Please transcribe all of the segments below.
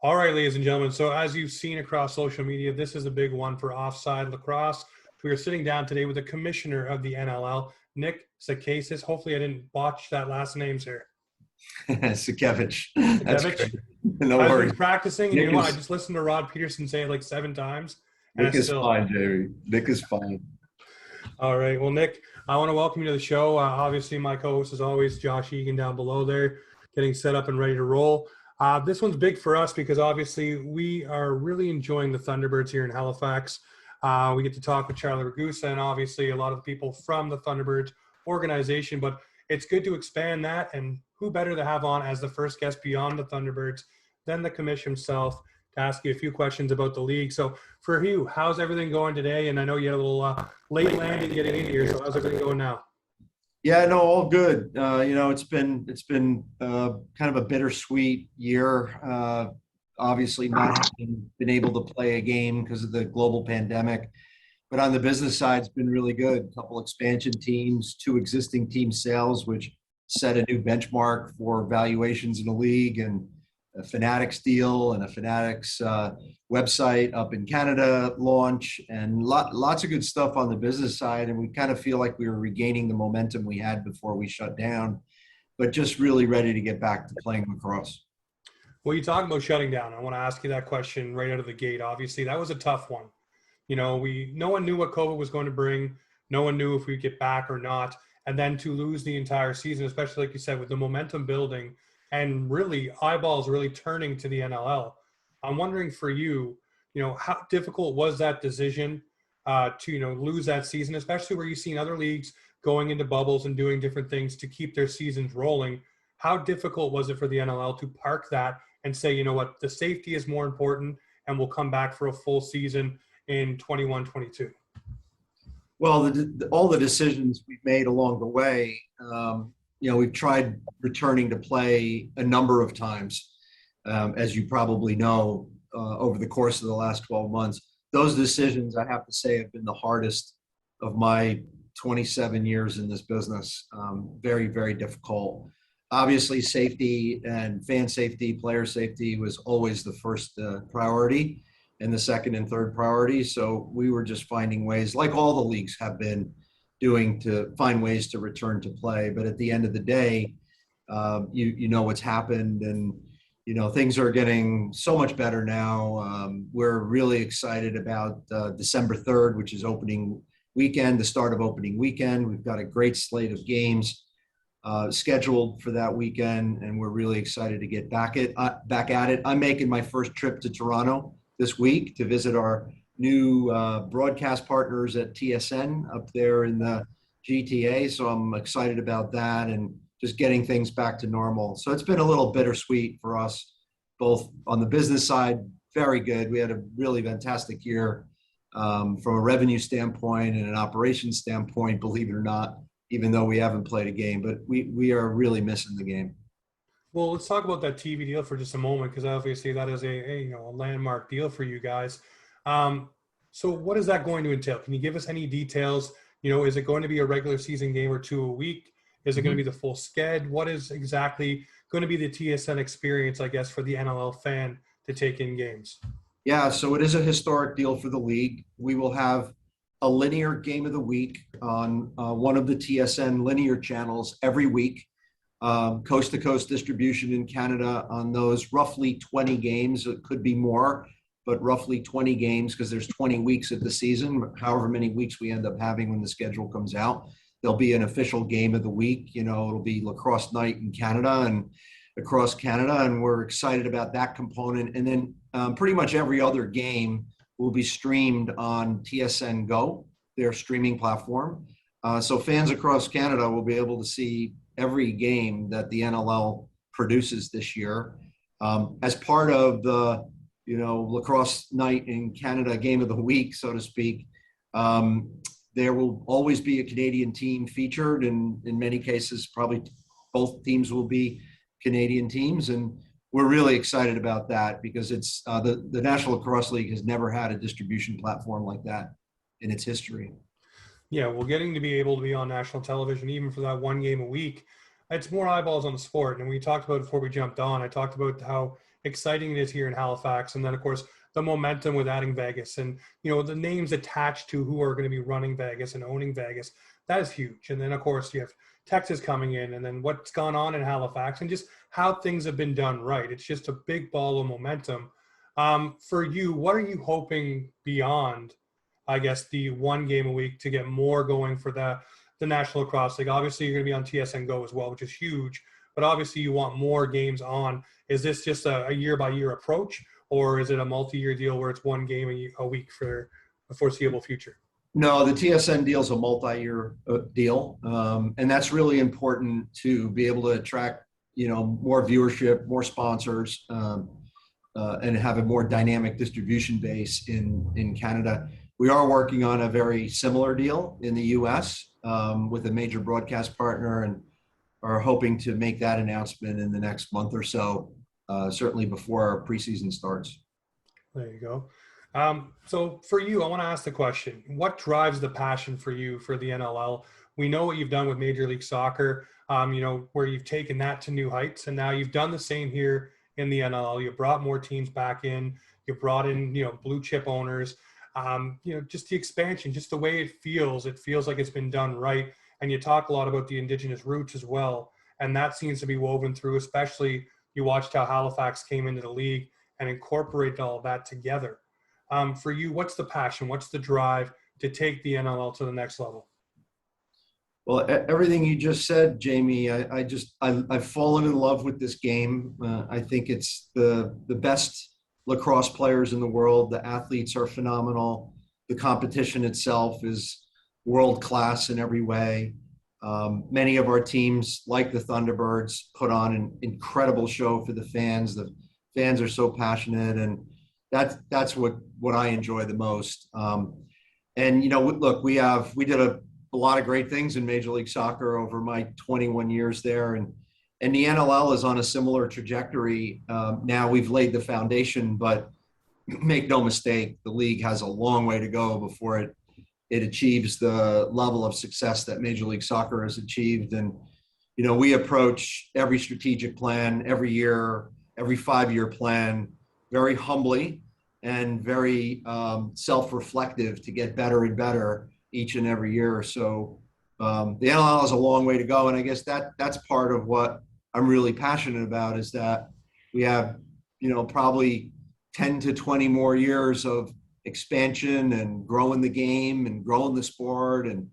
All right, ladies and gentlemen. So as you've seen across social media, this is a big one for Offside Lacrosse. We are sitting down today with the commissioner of the NLL, Nick Sakiewicz. Hopefully I didn't botch that last name, sir. Sakiewicz. That's Sakiewicz. good. No I've worries. been practicing, and Nick you know what? I is, just listened to Rod Peterson say it like 7 times, and Nick it's is still. fine, Jerry. Nick is fine. All right. Well, Nick, I want to welcome you to the show. Obviously, my co-host is always Josh Egan down below there, getting set up and ready to roll. This one's big for us because obviously we are really enjoying the Thunderbirds here in Halifax. We get to talk with Charlie Ragusa and obviously a lot of the people from the Thunderbirds organization, but it's good to expand that. And who better to have on as the first guest beyond the Thunderbirds than the commission himself to ask you a few questions about the league. So for you, how's everything going today? And I know you had a little late landing getting in here, so how's everything going now? Yeah, no, all good. It's been kind of a bittersweet year. Obviously, not having been able to play a game because of the global pandemic, but on the business side, it's been really good. A couple expansion teams, 2 existing team sales, which set a new benchmark for valuations in the league, and a Fanatics deal and a Fanatics website up in Canada launch, and lots of good stuff on the business side. And we kind of feel like we were regaining the momentum we had before we shut down, but just really ready to get back to playing lacrosse. Well, you talk about shutting down. I want to ask you that question right out of the gate. Obviously, that was a tough one. You know, no one knew what COVID was going to bring. No one knew if we'd get back or not. And then to lose the entire season, especially like you said, with the momentum building and really eyeballs really turning to the NLL. I'm wondering for you, how difficult was that decision to, lose that season, especially where you've seen other leagues going into bubbles and doing different things to keep their seasons rolling. How difficult was it for the NLL to park that and say, you know what, the safety is more important and we'll come back for a full season in 21-22? Well, all the decisions we've made along the way, we've tried returning to play a number of times, as you probably know, over the course of the last 12 months. Those decisions, I have to say, have been the hardest of my 27 years in this business. Very, very difficult. Obviously, safety and fan safety, player safety was always the first priority, and the second and third priority. So we were just finding ways, like all the leagues have been doing, to find ways to return to play. But at the end of the day, you know what's happened, and things are getting so much better now. We're really excited about December 3rd, which is opening weekend, the start of opening weekend. We've got a great slate of games scheduled for that weekend, and we're really excited to get back at it. I'm making my first trip to Toronto this week to visit our new broadcast partners at TSN up there in the GTA. So I'm excited about that and just getting things back to normal. So it's been a little bittersweet for us, both on the business side, very good. We had a really fantastic year from a revenue standpoint and an operations standpoint, believe it or not, even though we haven't played a game, but we are really missing the game. Well, let's talk about that TV deal for just a moment, because obviously that is a landmark deal for you guys. So what is that going to entail? Can you give us any details? Is it going to be a regular season game or 2 a week? Is it going to be the full sched? What is exactly going to be the TSN experience, I guess, for the NLL fan to take in games? Yeah, so it is a historic deal for the league. We will have a linear game of the week on one of the TSN linear channels every week. Coast-to-coast distribution in Canada on those roughly 20 games. It could be more, but roughly 20 games, because there's 20 weeks of the season, however many weeks we end up having when the schedule comes out. There'll be an official game of the week. It'll be lacrosse night in Canada and across Canada, and we're excited about that component. And then pretty much every other game will be streamed on TSN Go, their streaming platform. So fans across Canada will be able to see every game that the NLL produces this year. As part of the, lacrosse night in Canada game of the week, so to speak, there will always be a Canadian team featured, and in many cases, probably both teams will be Canadian teams. And we're really excited about that, because it's the National Lacrosse League has never had a distribution platform like that in its history. Yeah, well, getting to be able to be on national television, even for that 1 game a week, it's more eyeballs on the sport. And we talked about it before we jumped on. I talked about how exciting it is here in Halifax. And then, of course, the momentum with adding Vegas and, the names attached to who are going to be running Vegas and owning Vegas, that is huge. And then, of course, you have Texas coming in, and then what's gone on in Halifax and just how things have been done right. It's just a big ball of momentum. For you, what are you hoping beyond, I guess, the one game a week to get more going for the National Lacrosse League? Obviously, you're going to be on TSN Go as well, which is huge, but obviously you want more games on. Is this just a year-by-year approach, or is it a multi-year deal where it's one game a week for the foreseeable future? No, the TSN deal is a multi-year deal, and that's really important to be able to attract, more viewership, more sponsors, and have a more dynamic distribution base in Canada. We are working on a very similar deal in the U.S. With a major broadcast partner, and are hoping to make that announcement in the next month or so, certainly before our preseason starts. There you go. So for you, I want to ask the question, what drives the passion for you for the NLL? We know what you've done with Major League Soccer, where you've taken that to new heights, and now you've done the same here in the NLL. You brought more teams back in, you brought in, blue chip owners, just the expansion, just the way it feels like it's been done right. And you talk a lot about the Indigenous roots as well. And that seems to be woven through, especially you watched how Halifax came into the league and incorporated all of that together. For you, what's the passion? What's the drive to take the NLL to the next level? Well, everything you just said, Jamie, I've fallen in love with this game. I think it's the best lacrosse players in the world. The athletes are phenomenal. The competition itself is world class in every way. Many of our teams, like the Thunderbirds, put on an incredible show for the fans. The fans are so passionate, and that's what I enjoy the most. Look, we did a lot of great things in Major League Soccer over my 21 years there, and the NLL is on a similar trajectory. Now we've laid the foundation, but make no mistake, the league has a long way to go before it achieves the level of success that Major League Soccer has achieved. And we approach every strategic plan every year, every 5-year plan, very humbly and very self-reflective to get better and better each and every year. So the NLL has a long way to go. And I guess that's part of what I'm really passionate about, is that we have, probably 10 to 20 more years of expansion and growing the game and growing the sport. And,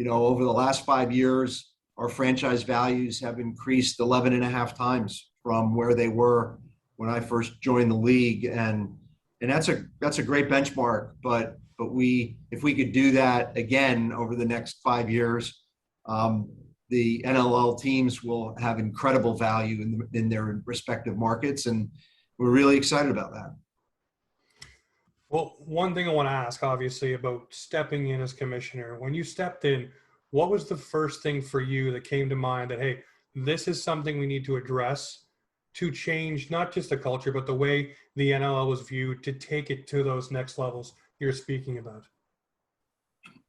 over the last 5 years, our franchise values have increased 11 and a half times from where they were when I first joined the league. And that's a great benchmark, but if we could do that again over the next 5 years, the NLL teams will have incredible value in their respective markets. And we're really excited about that. Well, one thing I want to ask, obviously, about stepping in as commissioner. When you stepped in, what was the first thing for you that came to mind that, hey, this is something we need to address to change not just the culture, but the way the NLL was viewed, to take it to those next levels you're speaking about?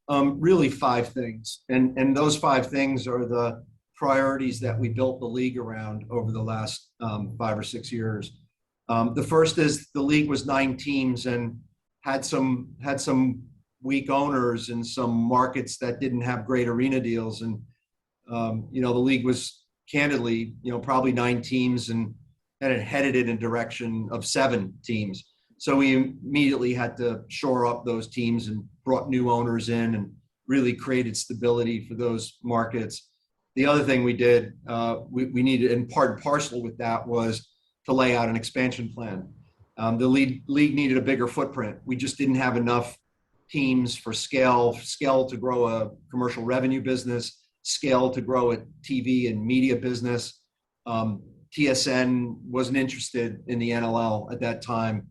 Really 5 things. And those 5 things are the priorities that we built the league around over the last 5 or 6 years. The first is the league was 9 teams and had some weak owners in some markets that didn't have great arena deals. And, the league was candidly, probably 9 teams, and it headed in a direction of 7 teams. So we immediately had to shore up those teams and brought new owners in and really created stability for those markets. The other thing we did, we needed, and part and parcel with that, was to lay out an expansion plan. The league needed a bigger footprint. We just didn't have enough teams for scale to grow a commercial revenue business, scale to grow a TV and media business. TSN wasn't interested in the NLL at that time.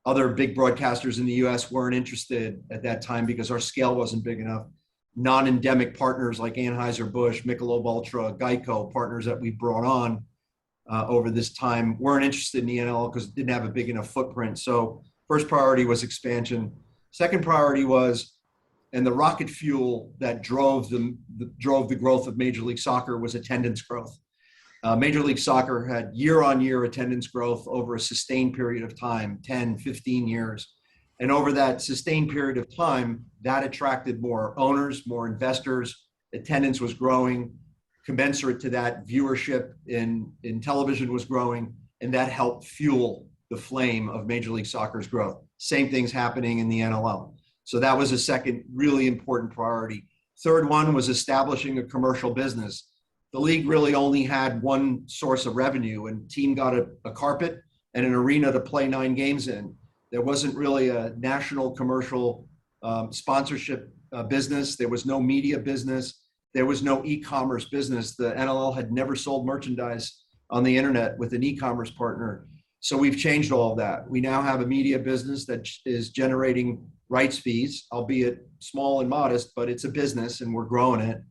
Other big broadcasters in the US weren't interested at that time because our scale wasn't big enough. Non-endemic partners like Anheuser-Busch, Michelob Ultra, Geico, partners that we brought on over this time, weren't interested in the NLL because it didn't have a big enough footprint. So first priority was expansion. Second priority was, and the rocket fuel that drove the growth of Major League Soccer, was attendance growth. Major League Soccer had year-on-year attendance growth over a sustained period of time, 10, 15 years. And over that sustained period of time, that attracted more owners, more investors. Attendance was growing. Commensurate to that, viewership in television was growing, and that helped fuel the flame of Major League Soccer's growth. Same thing's happening in the NLL. So that was a second really important priority. Third one was establishing a commercial business. The league really only had one source of revenue, and team got a carpet and an arena to play 9 games in. There wasn't really a national commercial sponsorship business. There was no media business. There was no e-commerce business. The NLL had never sold merchandise on the internet with an e-commerce partner. So we've changed all of that. We now have a media business that is generating rights fees, albeit small and modest, but it's a business and we're growing it.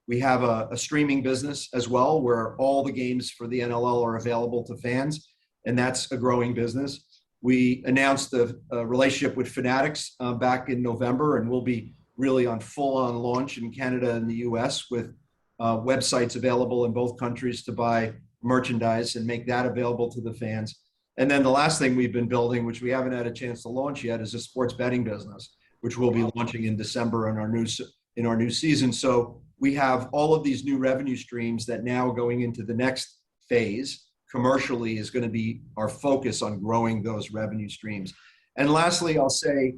We have a streaming business as well, where all the games for the NLL are available to fans, and that's a growing business. We announced a relationship with Fanatics back in November, and we'll be really on full-on launch in Canada and the US with websites available in both countries to buy merchandise and make that available to the fans. And then the last thing we've been building, which we haven't had a chance to launch yet, is a sports betting business, which we'll be launching in December in our new season. So we have all of these new revenue streams that now going into the next phase commercially is going to be our focus on growing those revenue streams. And lastly, I'll say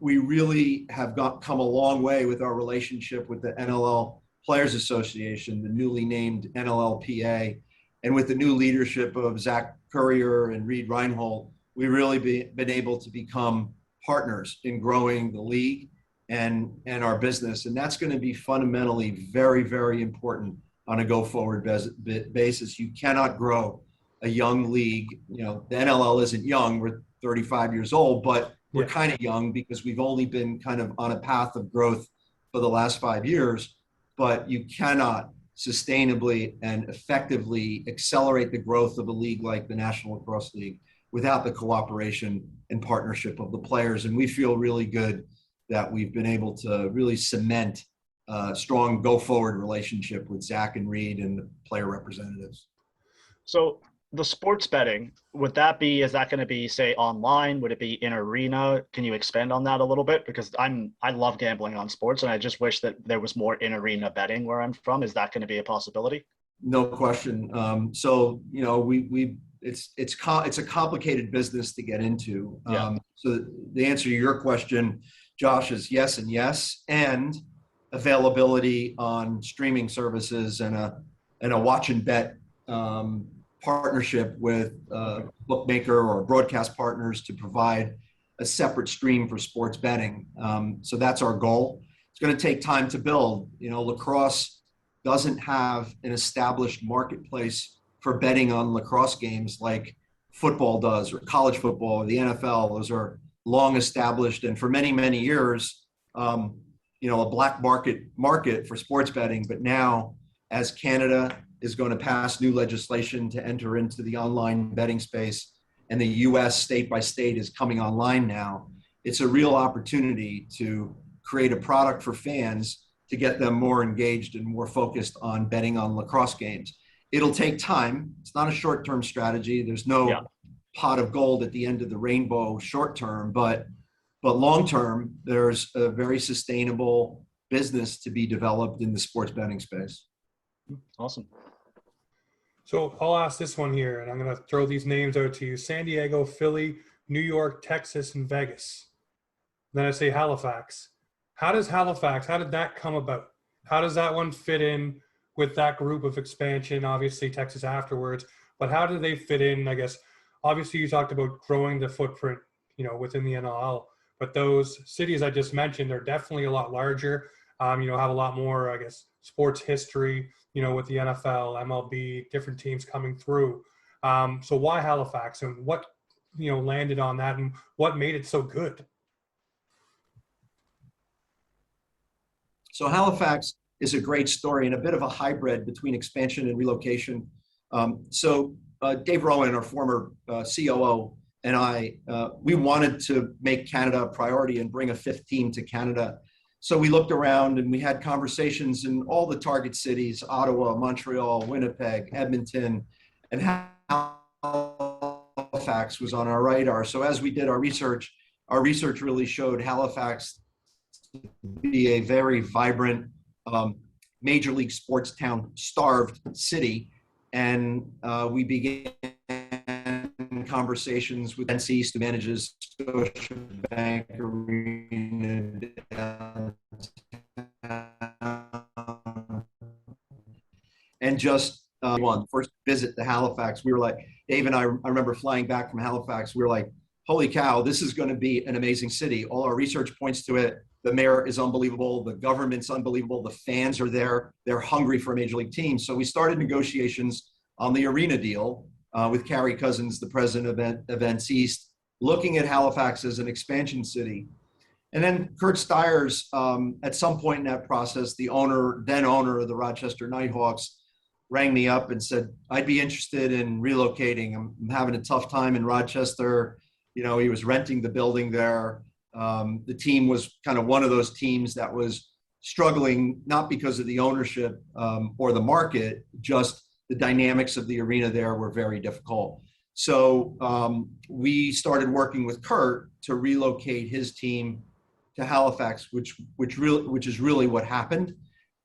we really have come a long way with our relationship with the NLL Players Association, the newly named NLLPA, and with the new leadership of Zach Currier and Reed Reinhold, we've really been able to become partners in growing the league and our business. And that's going to be fundamentally very, very important on a go-forward basis. You cannot grow a young league. You know, the NLL isn't young. We're 35 years old, but we're kind of young because we've only been kind of on a path of growth for the last 5 years. But you cannot sustainably and effectively accelerate the growth of a league like the National Lacrosse League without the cooperation and partnership of the players. And we feel really good that we've been able to really cement a strong go-forward relationship with Zach and Reed and the player representatives. So the sports betting, is that going to be, say, online? Would it be in arena? Can you expand on that a little bit? Because I love gambling on sports, and I just wish that there was more in arena betting where I'm from. Is that going to be a possibility? No question. So, you know, it's a complicated business to get into. So the answer to your question, Josh, is yes and yes, and availability on streaming services and a watch and bet partnership with a bookmaker or broadcast partners to provide a separate stream for sports betting. So that's our goal. It's going to take time to build. You know, lacrosse doesn't have an established marketplace for betting on lacrosse games like football does, or college football, or the NFL. Those are long established, and for many, many years, you know, a black market for sports betting. But now, as Canada is going to pass new legislation to enter into the online betting space, and the US state by state is coming online now, it's a real opportunity to create a product for fans to get them more engaged and more focused on betting on lacrosse games. It'll take time. It's not a short-term strategy. There's no pot of gold at the end of the rainbow short-term, but long-term, there's a very sustainable business to be developed in the sports betting space. Awesome. So I'll ask this one here, and I'm going to throw these names out to you: San Diego, Philly, New York, Texas, and Vegas. Then I say Halifax. How did that come about? How does that one fit in with that group of expansion? Obviously Texas afterwards, but how do they fit in? I guess, obviously you talked about growing the footprint, you know, within the NLL, but those cities I just mentioned are definitely a lot larger, you know, have a lot more, I guess, sports history, you know, with the NFL, MLB, different teams coming through. So why Halifax, and what, you know, landed on that, and what made it so good? So Halifax is a great story and a bit of a hybrid between expansion and relocation. Dave Rowan, our former COO, and I, we wanted to make Canada a priority and bring a fifth team to Canada. So we looked around and we had conversations in all the target cities, Ottawa, Montreal, Winnipeg, Edmonton, and Halifax was on our radar. So as we did our research really showed Halifax to be a very vibrant major league sports town, starved city. And we began conversations with NC East, who manages Scotiabank Arena downtown, and just first visit to Halifax, we were like, Dave and I remember flying back from Halifax, we were like, holy cow, this is going to be an amazing city. All our research points to it. The mayor is unbelievable. The government's unbelievable. The fans are there. They're hungry for a major league team. So we started negotiations on the arena deal with Carrie Cousins, the president of NC East, looking at Halifax as an expansion city. And then Kurt Stiers, at some point in that process, the then owner of the Rochester Nighthawks, rang me up and said, I'd be interested in relocating. I'm having a tough time in Rochester. You know, he was renting the building there. The team was kind of one of those teams that was struggling, not because of the ownership or the market, just the dynamics of the arena there were very difficult. So we started working with Kurt to relocate his team to Halifax, which is really what happened.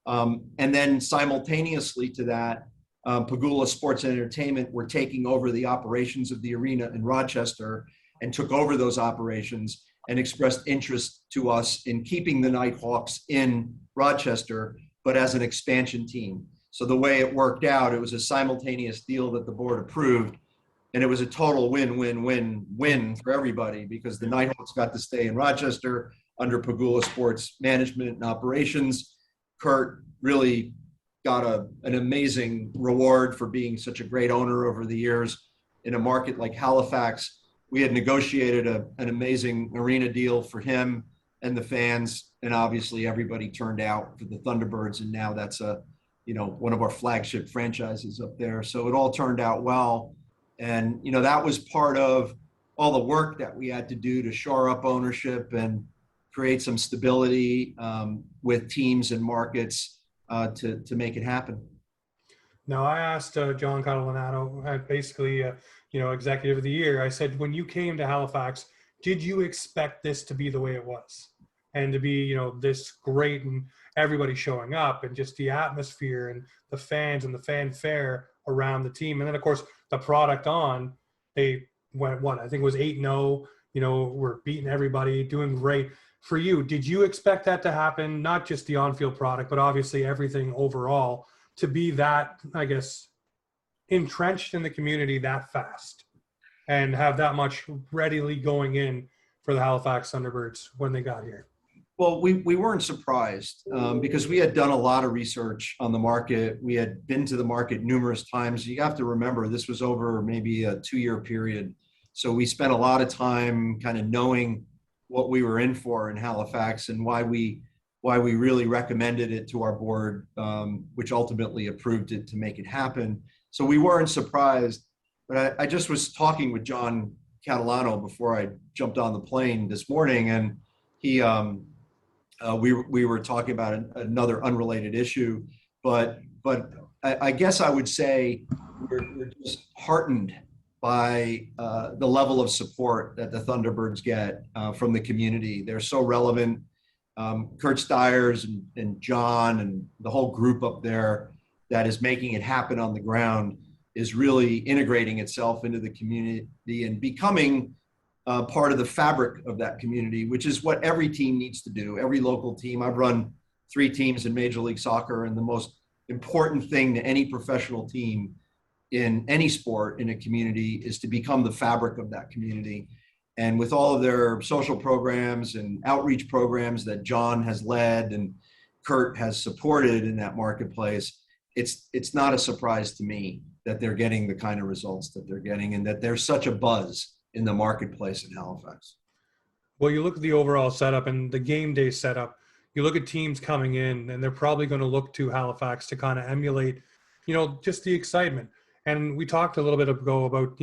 And then simultaneously to that, Pagula Sports and Entertainment were taking over the operations of the arena in Rochester and took over those operations and expressed interest to us in keeping the Nighthawks in Rochester, but as an expansion team. So the way it worked out, it was a simultaneous deal that the board approved, and it was a total win-win-win-win for everybody, because the Nighthawks got to stay in Rochester under Pagula Sports management and operations. Kurt really got an amazing reward for being such a great owner over the years in a market like Halifax. We had negotiated an amazing arena deal for him and the fans, and obviously everybody turned out for the Thunderbirds, and now that's one of our flagship franchises up there. So it all turned out well, and that was part of all the work that we had to do to shore up ownership and create some stability with teams and markets to make it happen. Now, I asked John Catalanato, basically, executive of the year, I said, when you came to Halifax, did you expect this to be the way it was? And to be, this great and everybody showing up and just the atmosphere and the fans and the fanfare around the team. And then, of course, the product they went, I think it was 8-0, we're beating everybody, doing great. For you, did you expect that to happen? Not just the on-field product, but obviously everything overall, to be that, I guess, entrenched in the community that fast and have that much readily going in for the Halifax Thunderbirds when they got here? Well, we weren't surprised because we had done a lot of research on the market. We had been to the market numerous times. You have to remember, this was over maybe a 2-year period. So we spent a lot of time kind of knowing what we were in for in Halifax and why we really recommended it to our board, which ultimately approved it to make it happen. So we weren't surprised, but I just was talking with John Catalano before I jumped on the plane this morning, and he, we were talking about another unrelated issue, but I guess I would say we're just heartened by the level of support that the Thunderbirds get from the community. They're so relevant. Kurt Stiers and John and the whole group up there that is making it happen on the ground is really integrating itself into the community and becoming part of the fabric of that community, which is what every team needs to do. Every local team. I've run 3 teams in Major League Soccer, and the most important thing to any professional team in any sport in a community is to become the fabric of that community. And with all of their social programs and outreach programs that John has led and Kurt has supported in that marketplace, it's not a surprise to me that they're getting the kind of results that they're getting and that there's such a buzz in the marketplace in Halifax. Well, you look at the overall setup and the game day setup, you look at teams coming in and they're probably going to look to Halifax to kind of emulate, just the excitement. And we talked a little bit ago about,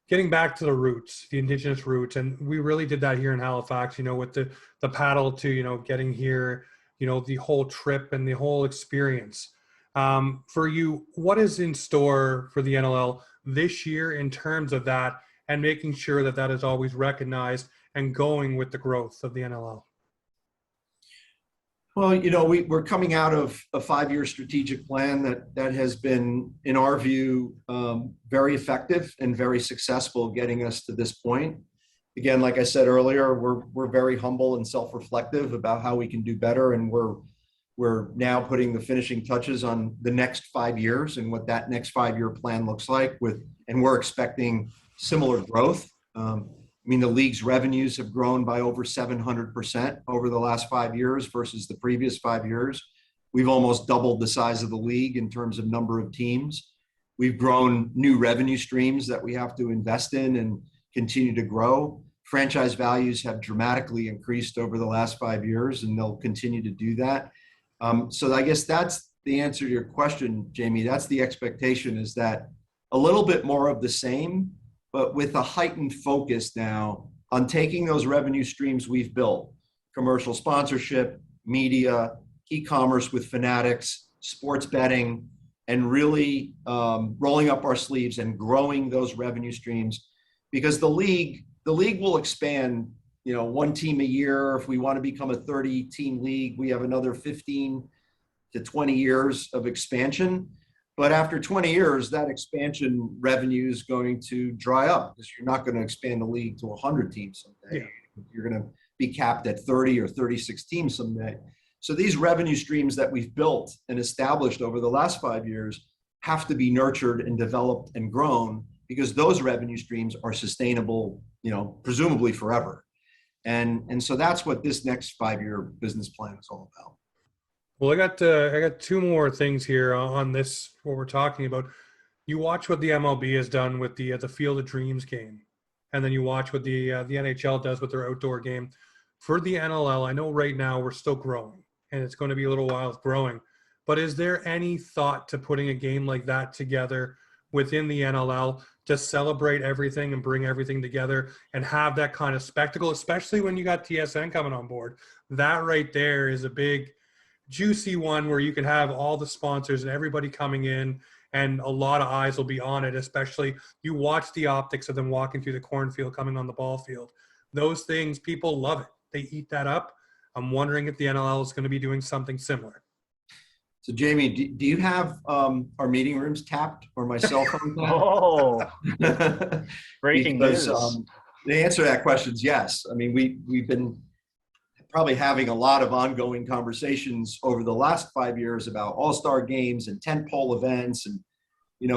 getting back to the roots, the indigenous roots, and we really did that here in Halifax, with the paddle to, getting here, the whole trip and the whole experience. For you, what is in store for the NLL this year in terms of that, and making sure that that is always recognized and going with the growth of the NLL? Well, we're coming out of a 5-year strategic plan that has been, in our view, very effective and very successful getting us to this point. Again, like I said earlier, we're very humble and self-reflective about how we can do better, and we're now putting the finishing touches on the next 5 years and what that next 5-year plan looks like. And we're expecting similar growth. The league's revenues have grown by over 700% over the last 5 years versus the previous 5 years. We've almost doubled the size of the league in terms of number of teams. We've grown new revenue streams that we have to invest in and continue to grow. Franchise values have dramatically increased over the last 5 years, and they'll continue to do that. So I guess that's the answer to your question, Jamie. That's the expectation, is that a little bit more of the same, but with a heightened focus now on taking those revenue streams we've built: commercial sponsorship, media, e-commerce with Fanatics, sports betting, and really rolling up our sleeves and growing those revenue streams. Because the league will expand, one team a year. If we want to become a 30-team league, we have another 15 to 20 years of expansion. But after 20 years, that expansion revenue is going to dry up, because you're not going to expand the league to 100 teams someday. Yeah. You're going to be capped at 30 or 36 teams someday. So these revenue streams that we've built and established over the last 5 years have to be nurtured and developed and grown, because those revenue streams are sustainable, presumably forever. And so that's what this next 5-year business plan is all about. Well, I got two more things here on this, what we're talking about. You watch what the MLB has done with the Field of Dreams game, and then you watch what the NHL does with their outdoor game. For the NLL, I know right now we're still growing, and it's going to be a little while growing. But is there any thought to putting a game like that together within the NLL to celebrate everything and bring everything together and have that kind of spectacle, especially when you got TSN coming on board? That right there is a big, juicy one where you can have all the sponsors and everybody coming in, and a lot of eyes will be on it. Especially you watch the optics of them walking through the cornfield, coming on the ball field. Those things, people love it. They eat that up. I'm wondering if the NLL is going to be doing something similar. So Jamie, do you have our meeting rooms tapped, or my cell phone tapped? Oh, breaking news. The answer to that question is yes. We've been probably having a lot of ongoing conversations over the last 5 years about all-star games and tentpole events. And,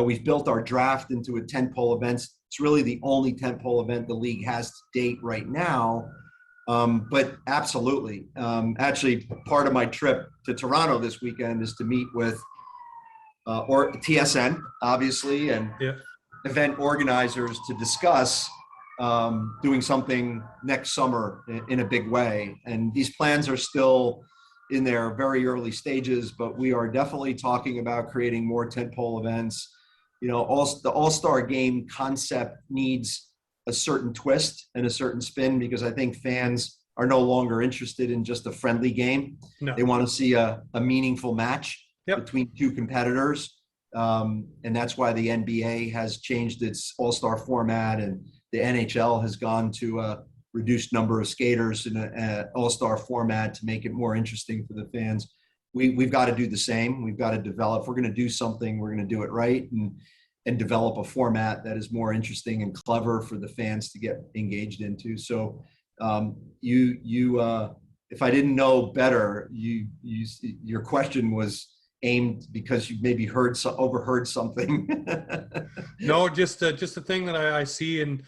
we've built our draft into a tentpole event. It's really the only tentpole event the league has to date right now. But absolutely. Actually, part of my trip to Toronto this weekend is to meet with or TSN, obviously, and event organizers to discuss doing something next summer in a big way. And these plans are still in their very early stages, but we are definitely talking about creating more tentpole events. The All-Star game concept needs a certain twist and a certain spin, because I think fans are no longer interested in just a friendly game. No. They want to see a meaningful match between two competitors. And that's why the NBA has changed its All-Star format, and the NHL has gone to a reduced number of skaters in an all-star format to make it more interesting for the fans. We've got to do the same. We've got to develop. If we're going to do something, we're going to do it right, and develop a format that is more interesting and clever for the fans to get engaged into. So if I didn't know better, your question was aimed because you maybe overheard something. No, just a thing that I see. And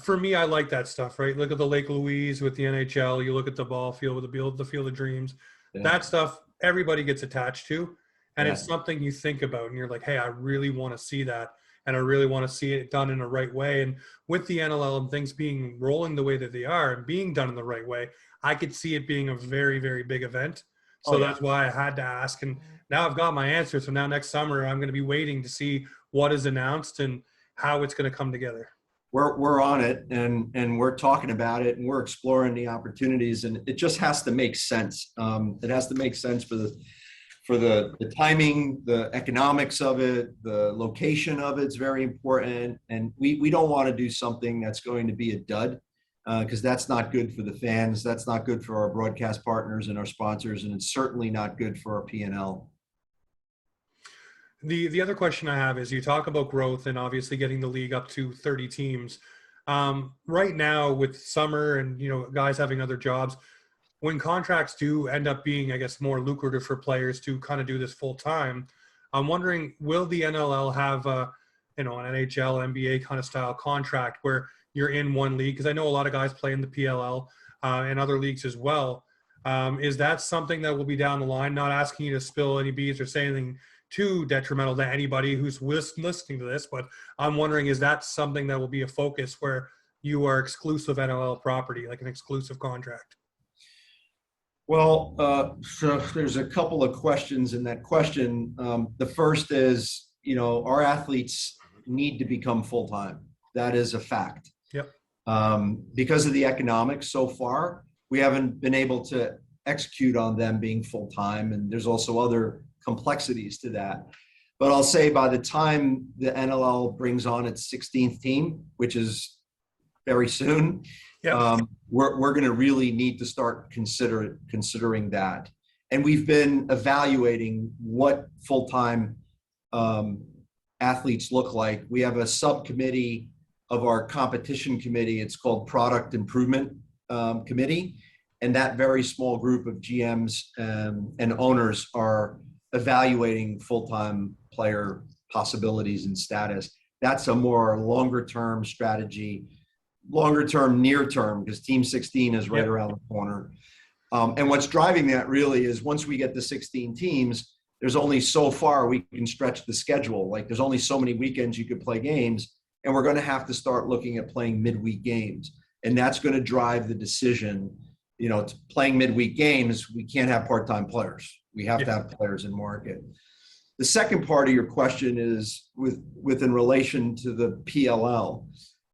for me, I like that stuff, right? Look at the Lake Louise with the NHL. You look at the ball field with the Field of Dreams. Yeah. That stuff, everybody gets attached to. And it's something you think about, and you're like, hey, I really want to see that. And I really want to see it done in the right way. And with the NLL and things being rolling the way that they are and being done in the right way, I could see it being a very, very big event. So that's why I had to ask. And now I've got my answer. So now next summer, I'm going to be waiting to see what is announced and how it's going to come together. we're on it, and we're talking about it, and we're exploring the opportunities, and it just has to make sense. It has to make sense for the timing, the economics of it, the location of it's very important. And we don't want to do something that's going to be a dud, because that's not good for the fans. That's not good for our broadcast partners and our sponsors. And it's certainly not good for our P&L. The other question I have is, you talk about growth and obviously getting the league up to 30 teams. Right now with summer and, guys having other jobs, when contracts do end up being, I guess, more lucrative for players to kind of do this full time, I'm wondering, will the NLL have an NHL, NBA kind of style contract where you're in one league? Because I know a lot of guys play in the PLL and other leagues as well. Is that something that will be down the line? Not asking you to spill any beans or say anything too detrimental to anybody who's listening to this, but I'm wondering, is that something that will be a focus where you are exclusive NLL property, like an exclusive contract? Well, so there's a couple of questions in that question. The first is, our athletes need to become full-time. That is a fact. Yep. Because of the economics so far, we haven't been able to execute on them being full-time, and there's also other complexities to that. But I'll say by the time the NLL brings on its 16th team, which is very soon, Yep. We're going to really need to start considering that. And we've been evaluating what full-time athletes look like. We have a subcommittee of our competition committee. It's called Product Improvement Committee. And that very small group of GMs and owners are evaluating full-time player possibilities and status. That's a more longer-term strategy, longer-term, near-term, because Team 16 is right around the corner. And what's driving that really is, once we get the 16 teams, there's only so far we can stretch the schedule. Like, there's only so many weekends you could play games, and we're going to have to start looking at playing midweek games. And that's going to drive the decision. Playing midweek games, we can't have part-time players. We have to have players in market. The second part of your question is within relation to the PLL.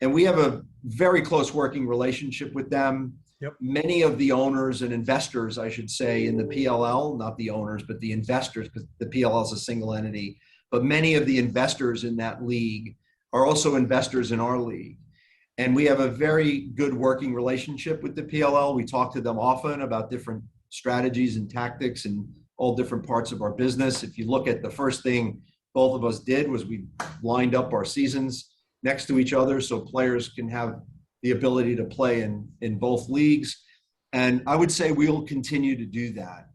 And we have a very close working relationship with them. Yep. Many of the owners and investors, I should say, in the PLL, not the owners, but the investors, because the PLL is a single entity, but many of the investors in that league are also investors in our league. And we have a very good working relationship with the PLL. We talk to them often about different strategies and tactics and all different parts of our business. If you look at the first thing both of us did, was we lined up our seasons next to each other so players can have the ability to play in both leagues. And I would say we'll continue to do that.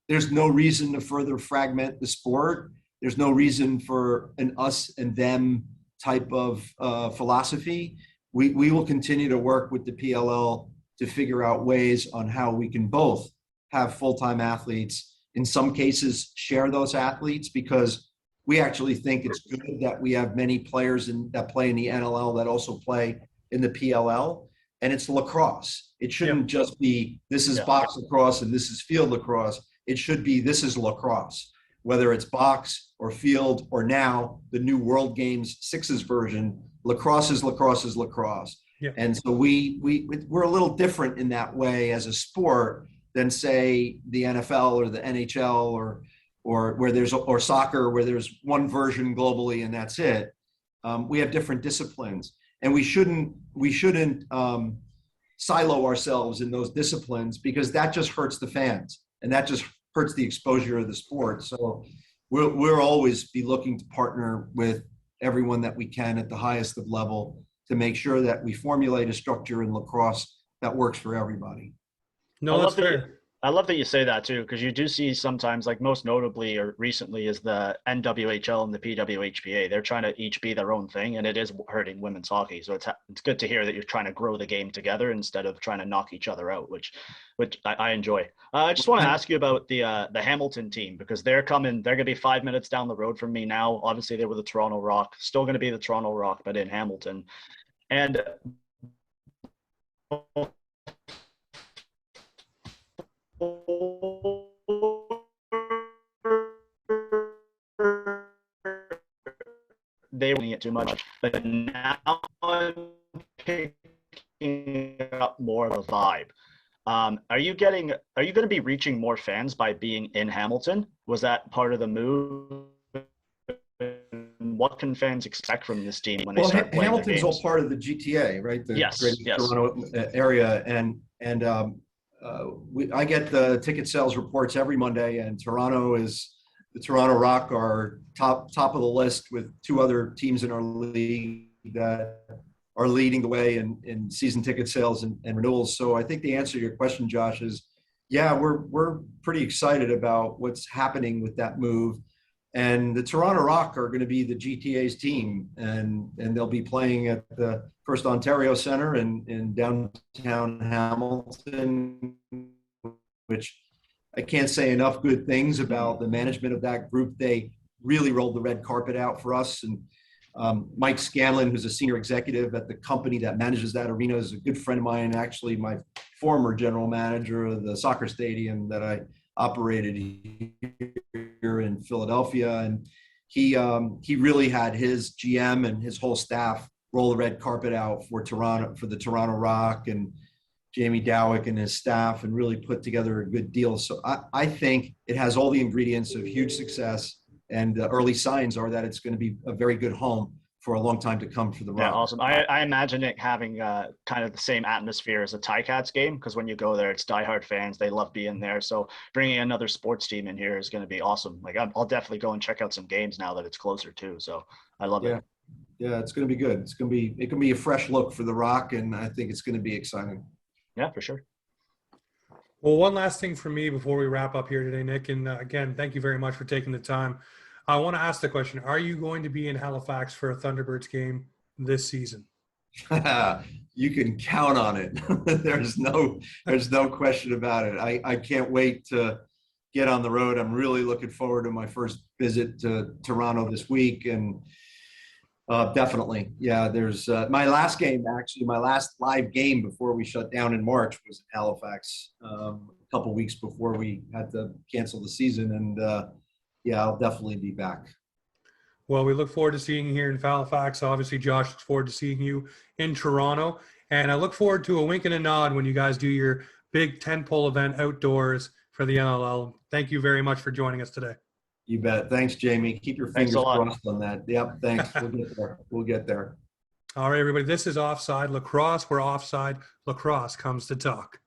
There's no reason to further fragment the sport. There's no reason for an us and them type of philosophy. We will continue to work with the PLL to figure out ways on how we can both have full-time athletes, in some cases share those athletes, because we actually think it's good that we have many players that play in the NLL that also play in the PLL. And it's lacrosse. It shouldn't just be, this is box lacrosse and this is field lacrosse. It should be, this is lacrosse, whether it's box or field, or now the new World Games Sixes version. Lacrosse is lacrosse is lacrosse. Yeah. And so we're a little different in that way as a sport than, say, the NFL or the NHL or soccer, where there's one version globally and that's it. We have different disciplines, and we shouldn't silo ourselves in those disciplines, because that just hurts the fans and that just hurts the exposure of the sport. So we'll always be looking to partner with everyone that we can at the highest of level to make sure that we formulate a structure in lacrosse that works for everybody. No, that's fair. I love that you say that too, because you do see sometimes, like most notably or recently, is the NWHL and the PWHPA. They're trying to each be their own thing, and it is hurting women's hockey. So it's good to hear that you're trying to grow the game together instead of trying to knock each other out, which I enjoy. I just want to ask you about the Hamilton team, because they're going to be 5 minutes down the road from me now. Obviously, they were the Toronto Rock, still going to be the Toronto Rock, but in Hamilton. And they were it too much, but now I'm picking up more of a vibe. Are you going to be reaching more fans by being in Hamilton? Was that part of the move? What can fans expect from this team when they start playing their Hamilton's games? all part of the GTA, right? The Yes, Greater yes. Toronto area, I get the ticket sales reports every Monday, and the Toronto Rock are top of the list with two other teams in our league that are leading the way in season ticket sales and renewals. So I think the answer to your question, Josh, is yeah, we're pretty excited about what's happening with that move. And the Toronto Rock are going to be the GTA's team, and they'll be playing at the First Ontario Centre in downtown Hamilton, which I can't say enough good things about the management of that group. They really rolled the red carpet out for us. And Mike Scanlon, who's a senior executive at the company that manages that arena, is a good friend of mine, actually my former general manager of the soccer stadium that I operated here in Philadelphia. And he really had his GM and his whole staff roll the red carpet out for the Toronto Rock, and Jamie Dowick and his staff, and really put together a good deal. So I think it has all the ingredients of huge success, and the early signs are that it's going to be a very good home for a long time to come for the Rock. Yeah, awesome. I imagine it having kind of the same atmosphere as a Ticats game, because when you go there, it's diehard fans. They love being there. So bringing another sports team in here is going to be awesome. Like I'll definitely go and check out some games now that it's closer too. So I love it. Yeah, it's going to be good. It can be a fresh look for the Rock, and I think it's going to be exciting. Yeah, for sure. Well, one last thing for me before we wrap up here today, Nick, and again, thank you very much for taking the time. I want to ask the question, are you going to be in Halifax for a Thunderbirds game this season? You can count on it. There's no question about it. I can't wait to get on the road. I'm really looking forward to my first visit to Toronto this week. And definitely, yeah, there's my last live game before we shut down in March was in Halifax, a couple weeks before we had to cancel the season. And yeah, I'll definitely be back. Well, we look forward to seeing you here in Halifax. Obviously, Josh looks forward to seeing you in Toronto. And I look forward to a wink and a nod when you guys do your big tentpole event outdoors for the NLL. Thank you very much for joining us today. You bet. Thanks, Jamie. Keep your fingers crossed on that. Yep, thanks. We'll get there. We'll get there. All right, everybody. This is Offside Lacrosse, where Offside Lacrosse comes to talk.